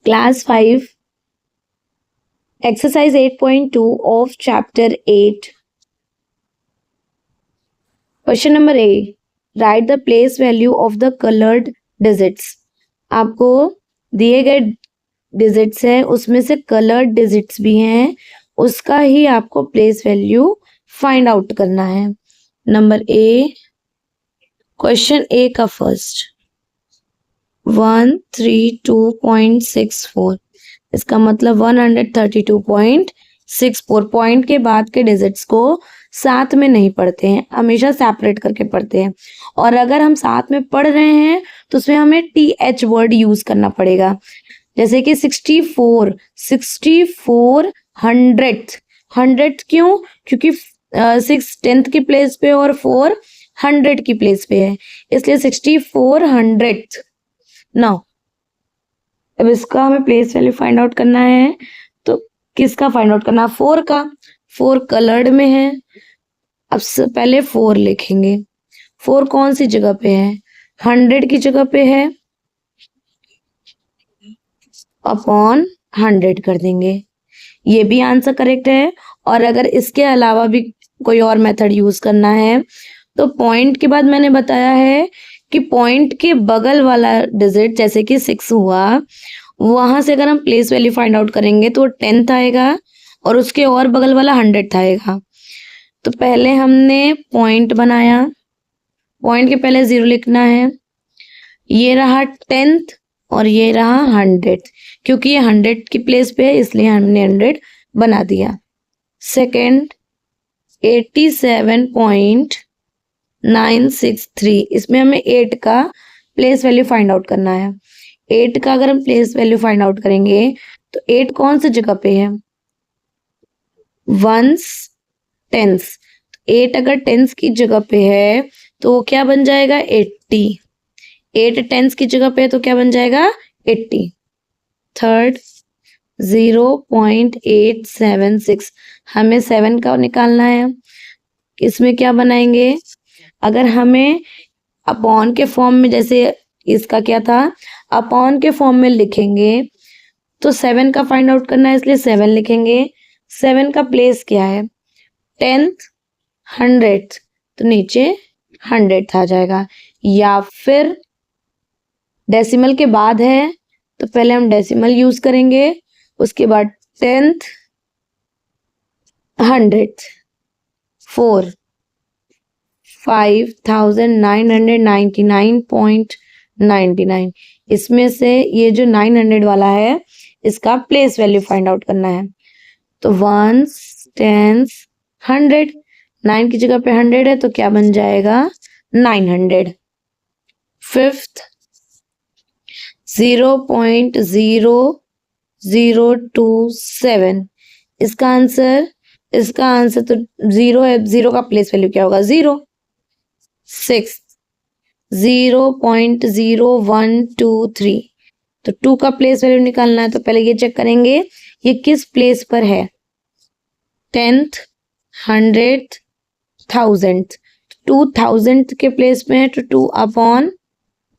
Class 5, exercise 8.2 of chapter 8. Question number A. Write the place value of the colored digits. आपको दिए गए digits हैं, उसमें से कलर्ड डिजिट्स भी हैं, उसका ही आपको प्लेस वैल्यू फाइंड आउट करना है. नंबर ए, क्वेश्चन ए का फर्स्ट 132.64, इसका मतलब 132.64. पॉइंट के बाद के डिजिट्स को साथ में नहीं पढ़ते हैं, हमेशा सेपरेट करके पढ़ते हैं. और अगर हम साथ में पढ़ रहे हैं तो उसमें हमें TH वर्ड यूज करना पड़ेगा. जैसे कि 64 100th क्यों? क्योंकि 6 10th की प्लेस पे और 4 100 की प्लेस पे है, इसलिए 64 100th. नाउ अब इसका हमें प्लेस वैल्यू फाइंड आउट करना है. तो किसका फाइंड आउट करना है? 4 का. 4 कलर्ड में है. अब पहले 4 लिखेंगे. 4 कौन सी जगह पे है? 100 की जगह पे है, अपॉन 100 कर देंगे. ये भी आंसर करेक्ट है. और अगर इसके अलावा भी कोई और मेथड यूज करना है तो पॉइंट के बाद मैंने बताया है कि पॉइंट के बगल वाला डिजिट जैसे कि 6 हुआ, वहां से अगर हम प्लेस वैल्यू फाइंड आउट करेंगे तो 10th आएगा और उसके और बगल वाला 100th आएगा. तो पहले हमने पॉइंट बनाया, पॉइंट के पहले 0 लिखना है. ये रहा 10th और ये रहा 100th. क्योंकि ये 100 की प्लेस पे है इसलिए हमने 100 बना दिया. सेकेंड 87.963, इसमें हमें 8 का प्लेस वैल्यू फाइंड आउट करना है. 8 का अगर हम प्लेस वैल्यू फाइंड आउट करेंगे तो 8 कौन सी जगह पे है? 1s 10s. 8 अगर 10s की जगह पे है तो वो क्या बन जाएगा? 80. 8 10s की जगह पे है तो क्या बन जाएगा? 80. थर्ड 0.876, हमें 7 का निकालना है. इसमें क्या बनाएंगे? अगर हमें अपॉन के फॉर्म में, जैसे इसका क्या था, अपॉन के फॉर्म में लिखेंगे तो 7 का फाइंड आउट करना है इसलिए 7 लिखेंगे. 7 का प्लेस क्या है? 10th 100th, तो नीचे 100th आ जाएगा. या फिर डेसिमल के बाद है तो पहले हम डेसिमल यूज करेंगे, उसके बाद 10th 100th. 4 5999.99. इसमें से ये जो 900 वाला है इसका प्लेस वैल्यू फाइंड आउट करना है. तो 1s 10s 100, 9 की जगह पे 100 है तो क्या बन जाएगा? 900. फिफ्थ 0.0027, इसका आंसर तो 0 है. 0 का प्लेस वैल्यू क्या होगा? 0. 6 0.0123, तो 2 का प्लेस वैल्यू निकालना है. तो पहले ये चेक करेंगे ये किस प्लेस पर है. 10th 100th 1000th, 2000th के प्लेस में है तो 2 अपॉन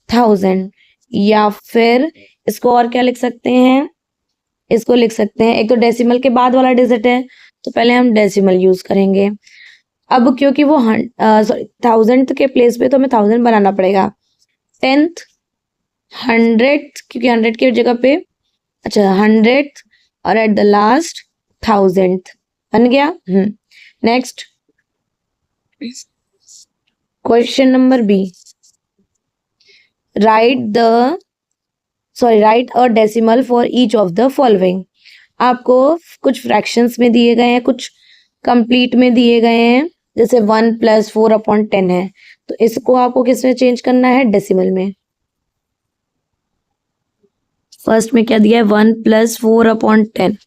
1000. या फिर इसको और क्या लिख सकते हैं? इसको लिख सकते हैं, एक तो डेसिमल के बाद वाला डिजिट है तो पहले हम डेसिमल यूज करेंगे. अब क्योंकि वो 1000th के प्लेस पे तो हमें 1000 बनाना पड़ेगा. 10th 100th, क्योंकि 100 की जगह पे 100th और एट द लास्ट 1000th बन गया. Next question number B. Write a decimal for each of the following. आपको कुछ फ्रैक्शंस में दिए गए हैं, कुछ कंप्लीट में दिए गए हैं. जैसे 1 + 4/10 है तो इसको आपको किस में चेंज करना है? डेसिमल में. फर्स्ट में क्या दिया है? 1 + 4/10.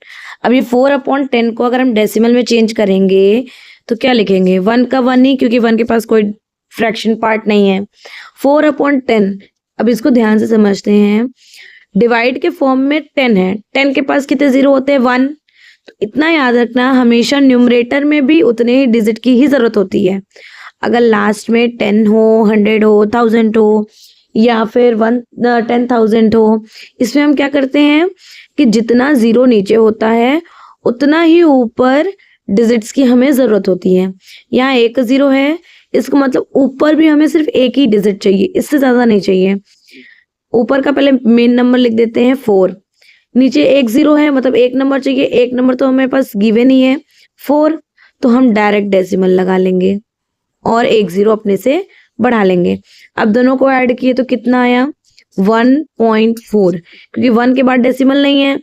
अब ये 4/10 को अगर हम डेसिमल में चेंज करेंगे तो क्या लिखेंगे? 1 का 1 ही, क्योंकि 1 के पास कोई फ्रैक्शन पार्ट नहीं है. 4/10, अब इसको ध्यान से समझते हैं. डिवाइड के फॉर्म में 10 है, 10 के पास कितने 0 होते हैं? 1. तो इतना याद रखना, हमेशा न्यूमरेटर में भी उतने ही डिजिट की ही जरूरत होती है. अगर लास्ट में 10 हो, 100 हो, 1000 हो, या फिर 10,000 हो, इसमें हम क्या करते हैं कि जितना जीरो नीचे होता है उतना ही ऊपर डिजिट्स की हमें जरूरत होती है। यहाँ एक जीरो है, इसका मतलब ऊपर भी हमें सिर्फ एक ही डिजिट चाहिए, इससे ज्यादा नहीं चाहिए। ऊपर का पहले मेन नंबर लिख देते हैं 4, नीचे एक जीरो है मतलब एक नंबर चाहिए, एक नंबर तो हमारे पास गिवन ही है 4, तो हम डायरेक्ट डेसिमल लगा लेंगे और एक जीरो अपने से बढ़ा लेंगे। अब दोनों को ऐड किए तो कितना आया 1.4, क्योंकि 1 के बाद डेसिमल नहीं है।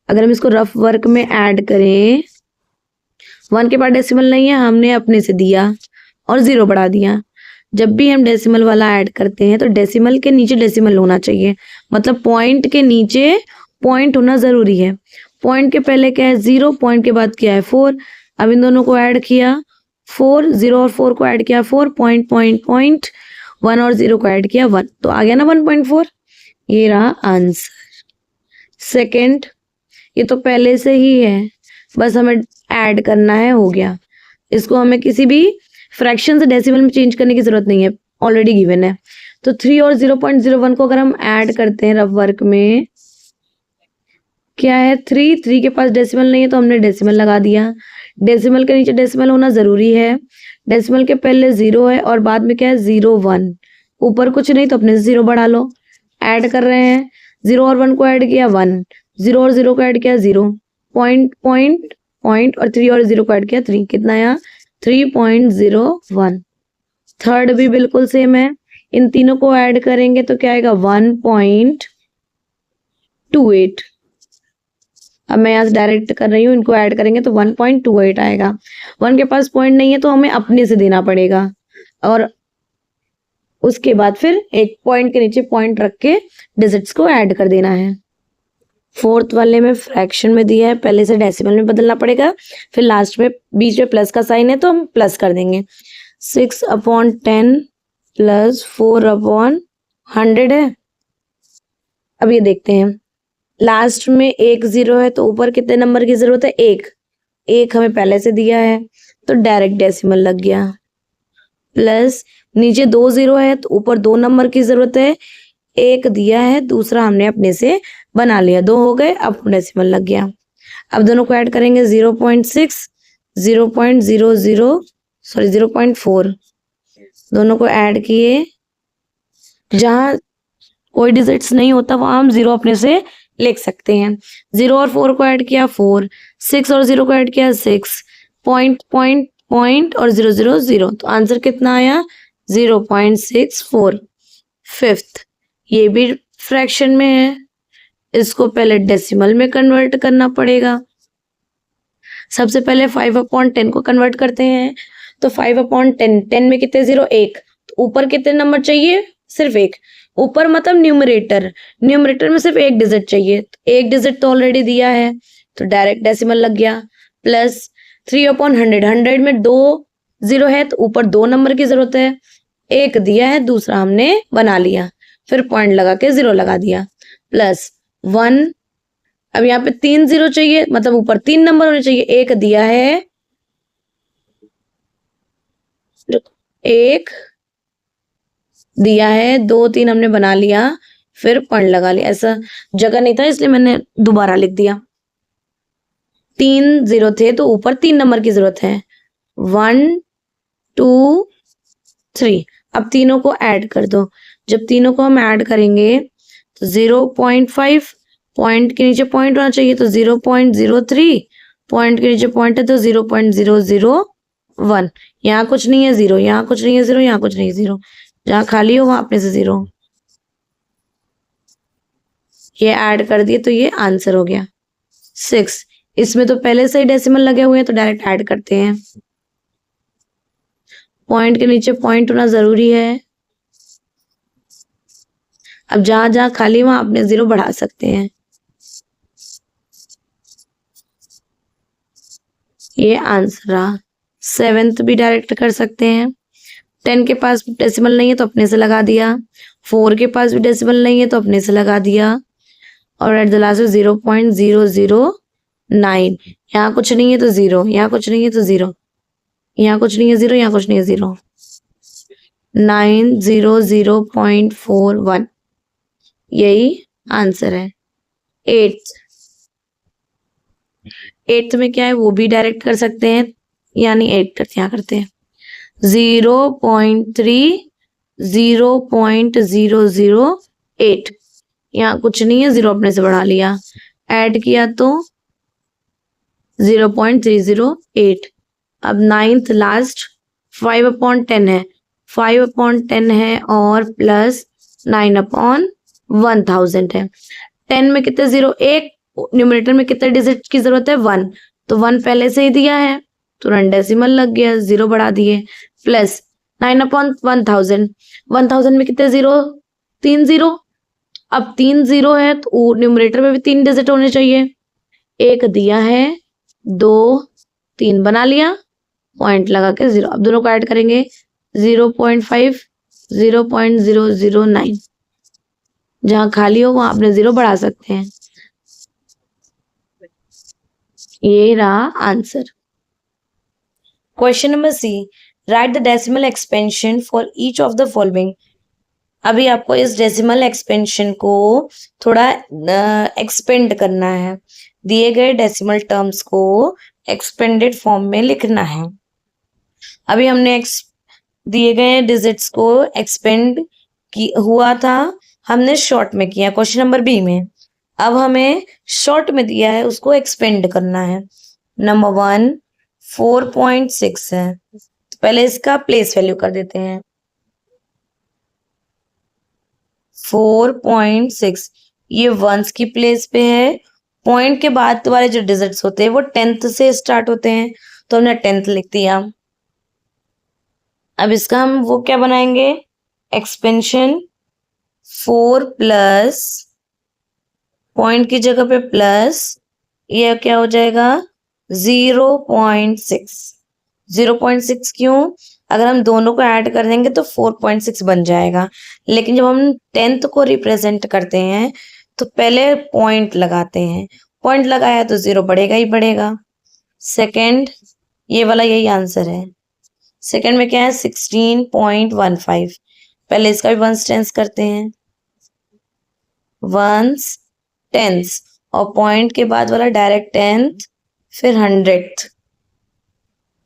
अगर हम इसको रफ वर्क में ऐड करें, 1 के बाद डेसिमल नहीं है, हमने अपने से दिया और जीरो बढ़ा दिया। जब भी हम डेसिमल वाला ऐड करते हैं तो डेसिमल के नीचे डेसिमल होना चाहिए, मतलब पॉइंट के नीचे पॉइंट होना जरूरी है। पॉइंट के पहले क्या है 0, पॉइंट के बाद क्या है 4। अब इन दोनों को ऐड किया 4, 0 और 4 को ऐड किया 4, पॉइंट पॉइंट पॉइंट, 1 और 0 को ऐड किया 1, तो आ गया ना 1.4। ये रहा आंसर। सेकंड, ये तो पहले से ही है, बस हमें ऐड करना है, हो गया। इसको हमें किसी भी फ्रैक्शन से डेसिमल में चेंज करने की जरूरत नहीं है, ऑलरेडी गिवन है। तो 3 और 0.01 को अगर हम ऐड करते हैं रफ वर्क में, क्या है 3 के पास डेसिमल नहीं है तो हमने डेसिमल लगा दिया। डेसिमल के नीचे डेसिमल होना जरूरी है। डेसिमल के पहले 0 है और बाद में क्या है 0 1, ऊपर कुछ नहीं तो अपने से 0 बढ़ा लो। ऐड कर रहे हैं, 0 और 1 को ऐड किया 1, 0 और 0 को ऐड किया 0, पॉइंट पॉइंट पॉइंट और 3 और 0 को ऐड किया 3, कितना आया 3.01। थर्ड भी बिल्कुल सेम है, इन तीनों को ऐड करेंगे तो क्या आएगा 1.28। अब मैं यहाँ से डायरेक्ट कर रही हूँ, इनको ऐड करेंगे तो 1.28 आएगा। 1 के पास पॉइंट नहीं है तो हमें अपने से देना पड़ेगा और उसके बाद फिर एक पॉइंट के नीचे पॉइंट रख के डिजिट्स को ऐड कर देना है। फोर्थ वाले में फ्रैक्शन में दिया है, पहले से डेसिमल में बदलना पड़ेगा, फिर लास्ट में बीच में प्लस का साइन है तो हम प्लस कर देंगे। 6/10 प्लस 4/100 है। अब ये देखते हैं, लास्ट में एक जीरो है तो ऊपर कितने नंबर की जरूरत है, एक हमें पहले से दिया है तो डायरेक्ट डेसिमल लग गया, प्लस नीचे 2 जीरो है तो ऊपर 2 नंबर की जरूरत है, एक दिया है दूसरा हमने अपने से बना लिया, 2 हो गए, अब डेसिमल लग गया। अब दोनों को ऐड करेंगे 0.6, 0.4, दोनों को ऐड किए, जहां कोई डिजिट्स नहीं होता वहां हम 0 अपने से लिख सकते हैं। 0 और 4 को ऐड किया 4, 6 और 0 को ऐड किया 6, पॉइंट पॉइंट पॉइंट और 0 0 0, तो आंसर कितना आया 0.64। फिफ्थ, ये भी फ्रैक्शन में है, इसको पहले डेसिमल में कन्वर्ट करना पड़ेगा। सबसे पहले 5/10 को कन्वर्ट करते हैं, तो 5/10, 10 में कितने जीरो, 1, तो ऊपर कितने नंबर चाहिए, सिर्फ एक, ऊपर मतलब न्यूमरेटर में सिर्फ एक डिजिट चाहिए, तो एक डिजिट तो ऑलरेडी दिया है तो डायरेक्ट डेसिमल लग गया, प्लस 3/100, 100 में 2 जीरो है तो ऊपर 2 नंबर की जरूरत है, एक दिया है दूसरा हमने बना लिया, फिर पॉइंट लगा के 0 लगा दिया, प्लस 1। अब यहाँ पे 3 जीरो चाहिए मतलब ऊपर 3 नंबर होने चाहिए, एक दिया है, एक दिया है, 2 3 हमने बना लिया, फिर पॉइंट लगा लिया, ऐसा जगह नहीं था इसलिए मैंने दोबारा लिख दिया। 3 जीरो थे तो ऊपर 3 नंबर की जरूरत है, 1 2 3। अब तीनों को ऐड कर दो, जब तीनों को हम ऐड करेंगे तो 0.5, पॉइंट के नीचे पॉइंट होना चाहिए तो 0.03, पॉइंट के नीचे पॉइंट है तो 0.001, यहाँ कुछ नहीं है 0, यहाँ कुछ नहीं है 0, यहाँ कुछ नहीं है 0, जहाँ खाली हो वहां अपने से 0, ये ऐड कर दिए तो ये आंसर हो गया 6। इसमें तो पहले से ही डेसिमल लगे हुए हैं तो डायरेक्ट ऐड करते हैं, पॉइंट के नीचे पॉइंट होना जरूरी है। अब जहां जहां खाली वहां अपने 0 बढ़ा सकते हैं, ये आंसर रहा। 7th भी डायरेक्ट कर सकते हैं, 10 के पास डेसिमल नहीं है तो अपने से लगा दिया, 4 के पास भी डेसिमल नहीं है तो अपने से लगा दिया, और एट द लास्ट 0.009, यहाँ कुछ नहीं है तो 0, यहाँ कुछ नहीं है तो 0, यहाँ कुछ नहीं है 0, यहाँ कुछ नहीं है 0, 900.41, यही आंसर है। एट्थ में क्या है वो भी डायरेक्ट कर सकते हैं, यानी 8 करते यहाँ करते हैं 0.3 0.008, यहाँ कुछ नहीं है, 0 अपने से बढ़ा लिया, ऐड किया तो 0.308। अब 9th लास्ट 5/10 है, 5/10 है और प्लस 9/1000 है। 10 में कितने जीरो, एक, न्यूमरेटर में कितने डिजिट की जरूरत है, 1, तो 1 पहले से ही दिया है, तुरंत डेसिमल लग गया, 0 बढ़ा दिए, प्लस 9/1000, 1000 में कितने जीरो, 3 जीरो, अब 3 जीरो है तो न्यूमरेटर में भी 3 डिजिट होने चाहिए, एक दिया है, 2 3 बना लिया, पॉइंट लगा के 0, अब दोनों को ऐड करेंगे 0.5 0.009, जहां खाली हो वहां अपने 0 बढ़ा सकते हैं, ये रहा answer. Question number C, write the decimal expansion for each of the following. अभी आपको इस डेसिमल एक्सपेंशन को थोड़ा एक्सपेंड करना है, दिए गए डेसिमल टर्म्स को एक्सपेंडेड फॉर्म में लिखना है। अभी हमने दिए गए डिजिट्स को एक्सपेंड हुआ था, हमने शॉर्ट में किया क्वेश्चन नंबर बी में, अब हमें शॉर्ट में दिया है उसको एक्सपेंड करना है। नंबर 1 4.6 है, तो पहले इसका प्लेस वैल्यू कर देते हैं 4.6, ये वंस की प्लेस पे है, पॉइंट के बाद वाले जो डिजिट्स होते हैं वो 10th से स्टार्ट होते हैं, तो हमने 10th लिख दिया। अब इसका हम वो क्या बनाएंगे, एक्सपेंशन 4 प्लस पॉइंट की जगह पे प्लस, ये क्या हो जाएगा 0.6, 0.6 क्यों, अगर हम दोनों को ऐड कर देंगे तो 4.6 बन जाएगा, लेकिन जब हम 10th को रिप्रेजेंट करते हैं तो पहले पॉइंट लगाते हैं, पॉइंट लगाया तो 0 बढ़ेगा ही बढ़ेगा। सेकंड, ये वाला यही आंसर है। सेकंड में क्या है 16.15, पहले इसका भी वंस टेंस करते हैं, वंस टेंस और पॉइंट के बाद वाला डायरेक्ट 10th फिर 100th।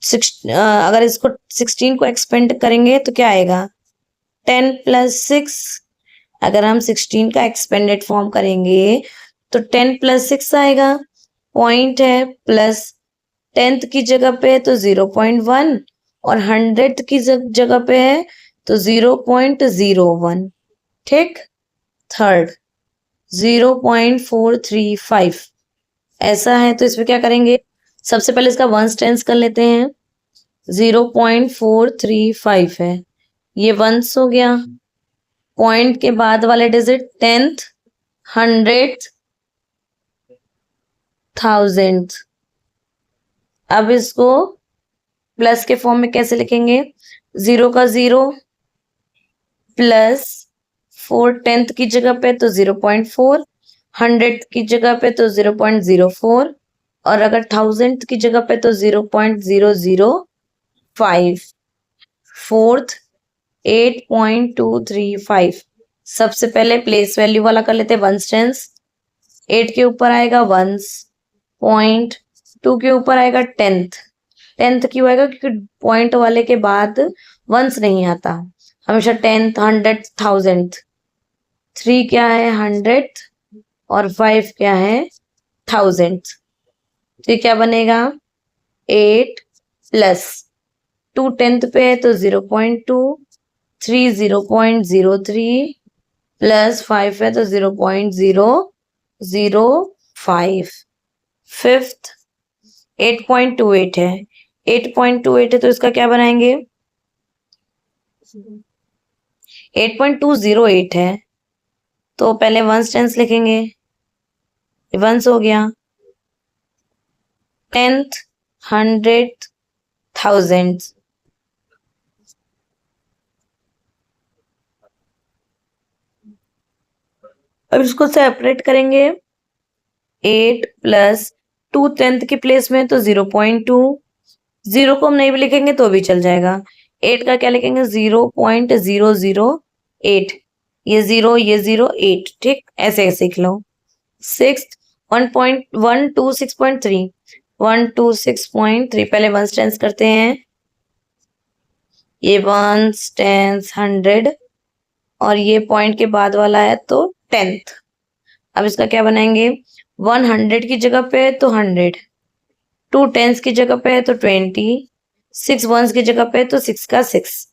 अगर इसको 16 को एक्सपेंड करेंगे तो क्या आएगा 10 + 6, अगर हम 16 का एक्सपेंडेड फॉर्म करेंगे तो 10 + 6 आएगा, पॉइंट है प्लस 10th की जगह पे तो 0.1 और 100th की जगह पे है तो 0.01, ठीक। थर्ड 0.435 ऐसा है, तो इसमें क्या करेंगे, सबसे पहले इसका वंस टेंस कर लेते हैं, 0.435 है, ये वंस हो गया, पॉइंट के बाद वाले डिजिट 10th 100th 1000th। अब इसको प्लस के फॉर्म में कैसे लिखेंगे, 0 का 0 प्लस 4 10th की जगह पे तो 0.4, 100th की जगह पे तो 0.04 और अगर 1000th की जगह पे तो 0.005। फोर्थ 8.235, सबसे पहले प्लेस वैल्यू वाला कर लेते हैं वंस टेंस, 8 के ऊपर आएगा वंस, पॉइंट 2 के ऊपर आएगा 10th क्यों आएगा, क्योंकि पॉइंट वाले के बाद वंस नहीं आता, हमेशा 10th 100th 1000th। 3 क्या है 100th और 5 क्या है 1000th, तो ये क्या बनेगा 8 प्लस 2 10th पे है तो 0.2, 3 0.03 प्लस 5 है तो 0.005। फिफ्थ 8.28 है, 8.28 है तो इसका क्या बनाएंगे 8.208 है, तो पहले वंस टेंस लिखेंगे, वंस हो गया, 10th 100th 1000th। अब इसको सेपरेट करेंगे, 8 प्लस 2 10th की प्लेस में तो 0.2, 0 को हम नहीं भी लिखेंगे तो भी चल जाएगा, 8 का क्या लिखेंगे 0.008, ये 0 ये 0 8, ठीक ऐसे सीख लो। 6 1.126.3 126.3, पहले वंस टेंस करते हैं, ये वंस टेंस 100 और ये पॉइंट के बाद वाला है तो 10th। अब इसका क्या बनाएंगे, 100 की जगह पे है तो 100, 2 10s की जगह पे है तो 20, 6 1s की जगह पे है तो 6 का 6,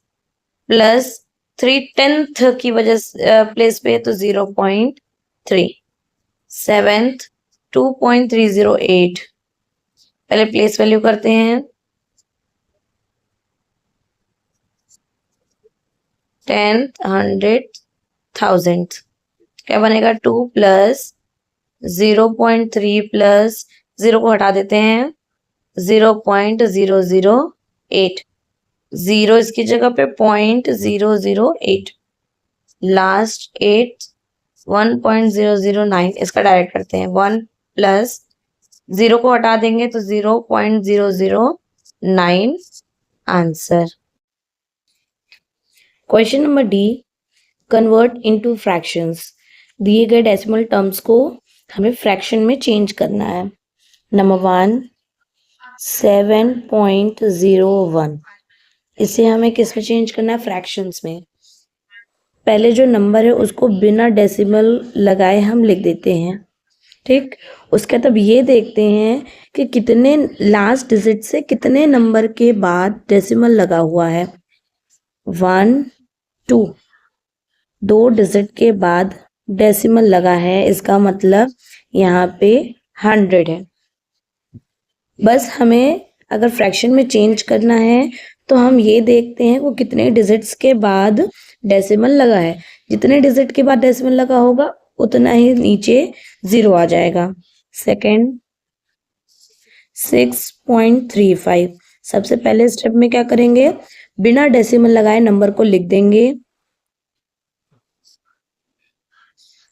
प्लस 3 10th की वजह प्लेस पे है तो 0.3, 7th 2.308, पहले प्लेस वैल्यू करते हैं, 10th 100th 1000th, क्या बनेगा 2 प्लस 0.3 प्लस 0 को हटा देते हैं 0.008, 0 इसकी जगह पे 0.008, लास्ट 8 1.009, इसका डायरेक्ट करते हैं, 1 प्लस 0 को हटा देंगे तो 0.009 answer. Question number D, convert into fractions, दिए गए डेसिमल टर्म्स को हमें फ्रैक्शन में चेंज करना है। नंबर 1 7.01, इसे हमें किस में चेंज करना है, फ्रैक्शंस में। पहले जो नंबर है उसको बिना डेसिमल लगाए हम लिख देते हैं, ठीक। उसके तब ये देखते हैं कि कितने लास्ट डिजिट से कितने नंबर के बाद डेसिमल लगा हुआ है। 1 2, 2 डिजिट के बाद डेसिमल लगा है, इसका मतलब यहाँ पे 100 है। बस हमें अगर फ्रैक्शन में चेंज करना है तो हम ये देखते हैं वो कितने डिजिट्स के बाद डेसिमल लगा है, जितने डिजिट के बाद डेसिमल लगा होगा उतना ही नीचे 0 आ जाएगा। सेकंड 6.35, सबसे पहले स्टेप में क्या करेंगे, बिना डेसिमल लगाए नंबर को लिख देंगे।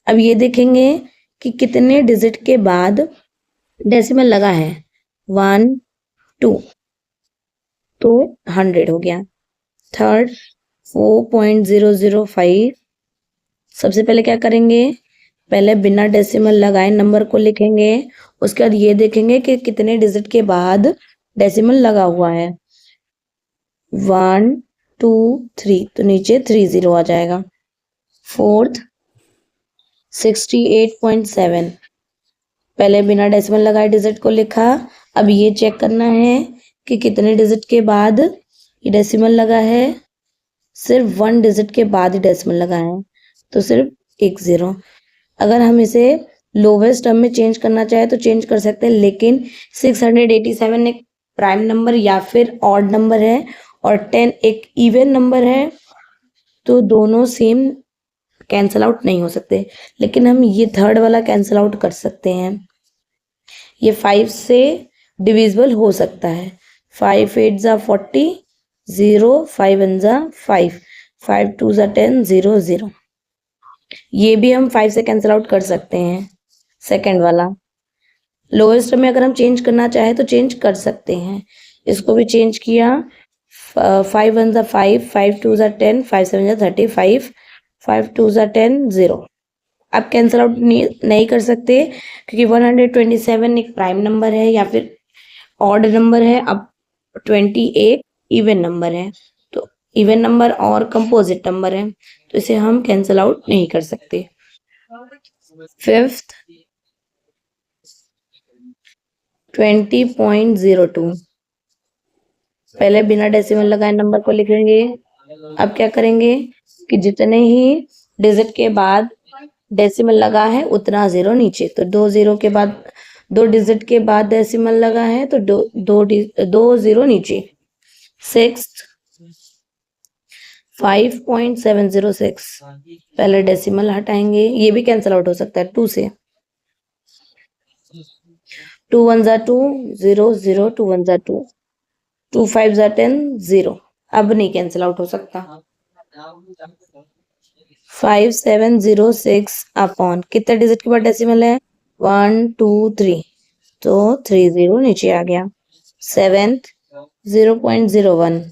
अब ये देखेंगे कि कितने डिजिट के बाद डेसिमल लगा है, 1 2, तो 100 हो गया। थर्ड 4.005, सबसे पहले क्या करेंगे, पहले बिना डेसिमल लगाए नंबर को लिखेंगे, उसके बाद ये देखेंगे कि कितने डिजिट के बाद डेसिमल लगा हुआ है, 1 2 3, तो नीचे 30 आ जाएगा। फोर्थ 68.7, पहले बिना डेसिमल लगाए डिजिट को लिखा, अब ये चेक करना है कि कितने डिजिट के बाद ये डेसिमल लगा है, सिर्फ 1 डिजिट के बाद ही डेसिमल लगा है, तो सिर्फ एक 0। अगर हम इसे लोवेस्ट टर्म में चेंज करना चाहे तो चेंज कर सकते हैं, लेकिन 687 एक प्राइम नंबर या फिर ऑड नंबर है और 10 एक इवन नंबर है, तो दोनों सेम कैंसल आउट नहीं हो सकते, लेकिन हम ये थर्ड वाला कैंसल आउट कर सकते हैं। ये 5 से डिविजिबल हो सकता है, 5 8 जा 40, 0 5 1 जा 5, 5 2 जा 10, 0 0, ये भी हम 5 से कैंसिल आउट कर सकते हैं। सेकंड वाला लोएस्ट में अगर हम चेंज करना चाहे तो चेंज कर सकते हैं, इसको भी चेंज किया, 5 1 जा 5, 5 2 जा 10, 5 7 जा 35, 5 2 जा 10, 0। अब कैंसिल आउट नहीं कर सकते क्योंकि 127 एक प्राइम नंबर है या फिर ऑड नंबर है, अब 28 इवन नंबर है, तो इवन नंबर और कंपोजिट नंबर है, तो इसे हम कैंसिल आउट नहीं कर सकते। फिफ्थ 20.02, पहले बिना डेसिमल लगाए नंबर को लिखेंगे, अब क्या करेंगे कि जितने ही डिजिट के बाद डेसिमल लगा है उतना 0 नीचे, तो 2 0 के बाद 2 डिजिट के बाद डेसिमल लगा है तो 2 0 नीचे। सिक्स्थ 5.706, पहले डेसिमल हटाएंगे, ये भी कैंसिल आउट हो सकता है 2 से, 2 1 जा 2, 0 0, 2 1 जा 2, 2 5 जा 10, 0, अब नहीं कैंसिल आउट हो सकता। 5706 अपॉन कितने डिजिट के बाद डेसिमल है, 1 2 3, तो 30 नीचे आ गया। सेवेंथ 0.01,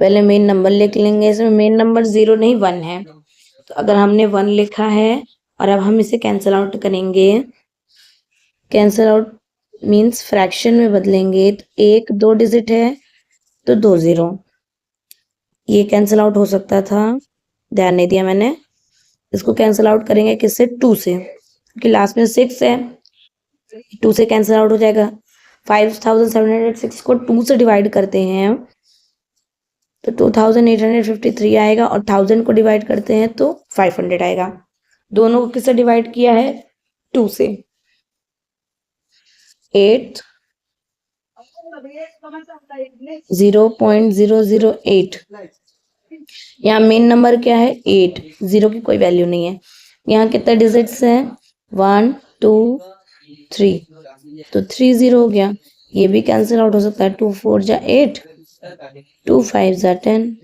पहले मेन नंबर लिख लेंगे। इसमें मेन नंबर 0 नहीं 1 है, तो अगर हमने 1 लिखा है और अब हम इसे कैंसिल आउट करेंगे, कैंसिल आउट मीन्स फ्रैक्शन में बदलेंगे, तो 1 2 डिजिट है तो 2 0, ये कैंसिल आउट हो सकता था, ध्यान नहीं दिया मैंने। इसको कैंसिल आउट करेंगे किससे? 2 से, क्योंकि लास्ट में 6 है, 2 से कैंसिल आउट हो जाएगा। 5706 को 2 से डिवाइड करते हैं तो 2853 आएगा, और 1000 को डिवाइड करते हैं तो 500 आएगा। दोनों को किससे डिवाइड किया है? 2 से। 8 0.008। यहाँ मेन नंबर क्या है? 8, 0 की कोई वैल्यू नहीं है। यहाँ कितने डिजिट्स हैं? 1 2 3, तो 3 0 हो गया। ये भी कैंसिल आउट हो सकता है, 2 4 जा 8, 2 5 जा 10,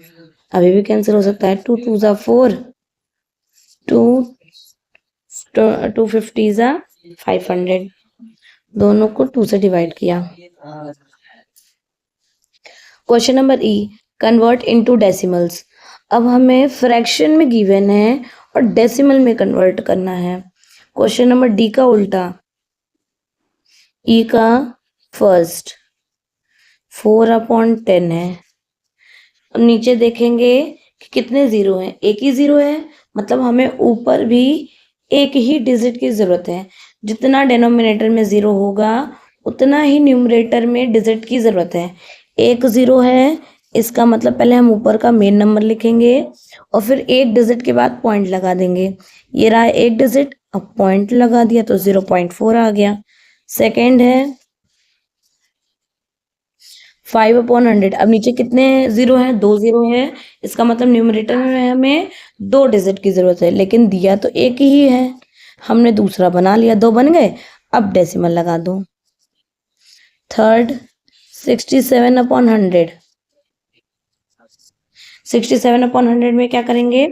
अभी भी कैंसिल हो सकता है, 2 2 जा 4, 250 जा 500, दोनों को 2 से डिवाइड किया। क्वेश्चन नंबर ई, कन्वर्ट इनटू डेसिमल्स। अब हमें फ्रैक्शन में गिवन है और डेसिमल में कन्वर्ट करना है। क्वेश्चन नंबर डी का उल्टा, ई का फर्स्ट 4/10 है। अब नीचे देखेंगे कि कितने जीरो हैं, एक ही जीरो है, मतलब हमें ऊपर भी एक ही डिजिट की जरूरत है। जितना डिनोमिनेटर में जीरो होगा उतना ही न्यूमरेटर में डिजिट की जरूरत है। एक जीरो है, इसका मतलब पहले हम ऊपर का मेन नंबर लिखेंगे और फिर एक डिजिट के बाद पॉइंट लगा देंगे। ये रहा एक डिजिट, अब पॉइंट लगा दिया तो 0.4 आ गया। सेकेंड है 5/100। अब नीचे कितने जीरो हैं? 2 जीरो है, इसका मतलब न्यूमरेटर में हमें 2 डिजिट की जरूरत है, लेकिन दिया तो एक ही है, हमने दूसरा बना लिया, 2 बन गए। अब डेसिमल लगा दो। थर्ड 67/100। 67/100 में क्या करेंगे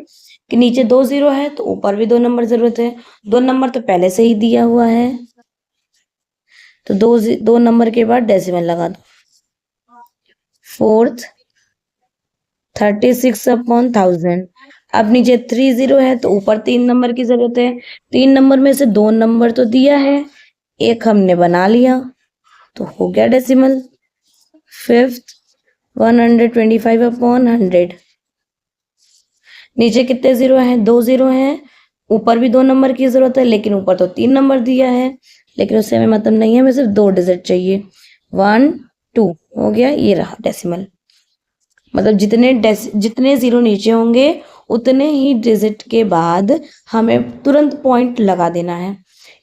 कि नीचे 2 जीरो है तो ऊपर भी 2 नंबर जरूरत है। 2 नंबर तो पहले से ही दिया हुआ है, तो 2 नंबर के बाद डेसिमल लगा दो। फोर्थ 36/1000। अब नीचे 3 जीरो है तो ऊपर 3 नंबर की जरूरत है। 3 नंबर में से 2 नंबर तो दिया है, एक हमने बना लिया, तो हो गया डेसिमल। फिफ्थ 125/100। नीचे कितने जीरो हैं? 2 जीरो हैं, ऊपर भी 2 नंबर की जरूरत है, लेकिन ऊपर तो 3 नंबर दिया है, लेकिन उससे हमें मतलब नहीं है, हमें सिर्फ 2 डिजिट चाहिए। 1 2 हो गया, ये रहा डेसिमल। मतलब जितने जीरो नीचे होंगे उतने ही डिजिट के बाद हमें तुरंत पॉइंट लगा देना है।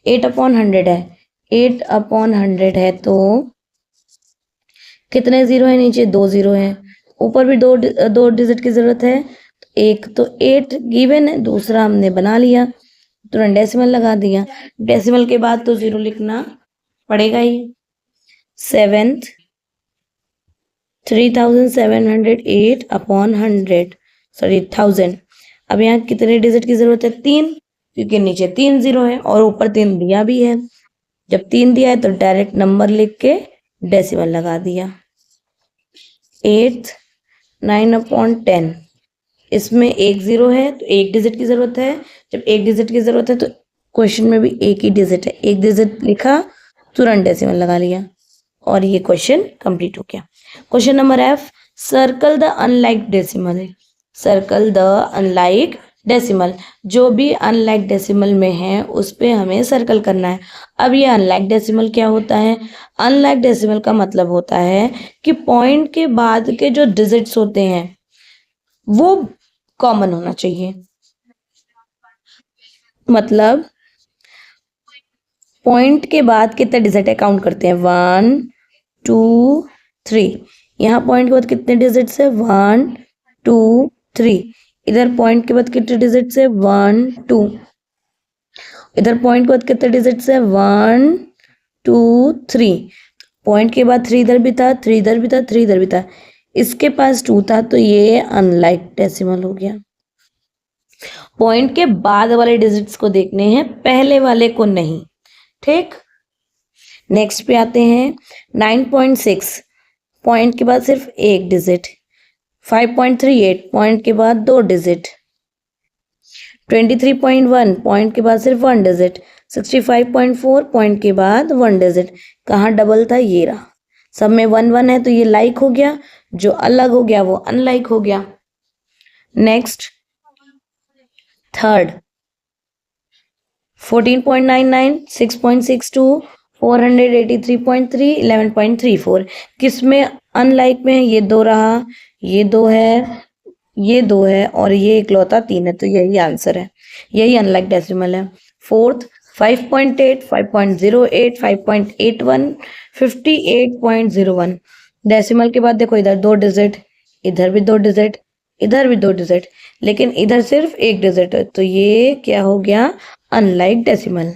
8/100 है, 8/100 है तो कितने जीरो है? नीचे 2 जीरो है, ऊपर भी दो डिजिट की जरूरत है। एक तो 8 गिवन है, दूसरा हमने बना लिया, तुरंत डेसिमल लगा दिया। डेसिमल के बाद तो जीरो लिखना पड़ेगा ही। Seventh 3708/100, sorry 1000। अब यहाँ कितने डिजिट की जरूरत है? 3, क्योंकि नीचे 3 जीरो है और ऊपर 3 दिया भी है। जब 3 दिया है तो डायरेक्ट नंबर लिख के डेसिमल लगा दिया। 8 9/10। इसमें एक जीरो है तो एक डिजिट की जरूरत है। जब एक डिजिट की जरूरत है तो क्वेश्चन में भी एक ही डिजिट है, एक डिजिट लिखा, तुरंत डेसिमल लगा लिया, और ये क्वेश्चन कंप्लीट हो गया। Question number F, circle the unlike decimal. Circle the unlike decimal, जो भी अनलाइक डेसिमल में है उस पे हमें सर्कल करना है। अब ये अनलाइक डेसिमल क्या होता है? अनलाइक डेसिमल का मतलब होता है कि पॉइंट के बाद के जो डिजिट्स होते हैं वो कॉमन होना चाहिए। मतलब पॉइंट के बाद कितने डिजिट है काउंट करते हैं, 1 2 3। यहाँ पॉइंट के बाद कितने डिजिट्स है? 1 2 3। इधर पॉइंट के बाद कितने डिजिट्स है? 1 2। इधर पॉइंट के बाद कितने डिजिट्स है? 1 2 3। पॉइंट के बाद 3 इधर भी था, 3 इधर भी था, 3 इधर भी था, इसके पास 2 था, तो ये अनलाइक डेसिमल हो गया। पॉइंट के बाद वाले डिजिट्स को देखने हैं, पहले वाले को नहीं, ठीक। नेक्स्ट पे आते हैं 9.6। पॉइंट के बाद सिर्फ एक डिजिट, 5.38 पॉइंट के बाद 2 डिजिट, 23.1 पॉइंट के बाद सिर्फ 1 डिजिट, 65.4 पॉइंट के बाद 1 डिजिट। कहाँ डबल था, ये रहा। सब में 1 1 है तो ये लाइक हो गया, जो अलग हो गया वो अनलाइक हो गया। Next third 14.99, 6.62, 483.3, 11.34। किस में अनलाइक में है, ये 2 रहा, ये 2 है, ये 2 है और ये इकलौता 3 है, तो यही आंसर है, यही अनलाइक डेसिमल है। फोर्थ 5.8, 5.08, 5.81, 58.01। डेसिमल के बाद देखो इधर 2 डिजिट, इधर भी 2 डिजिट, इधर भी 2 डिजिट, लेकिन इधर सिर्फ 1 डिजिट है, तो ये क्या हो गया, अनलाइक डेसिमल।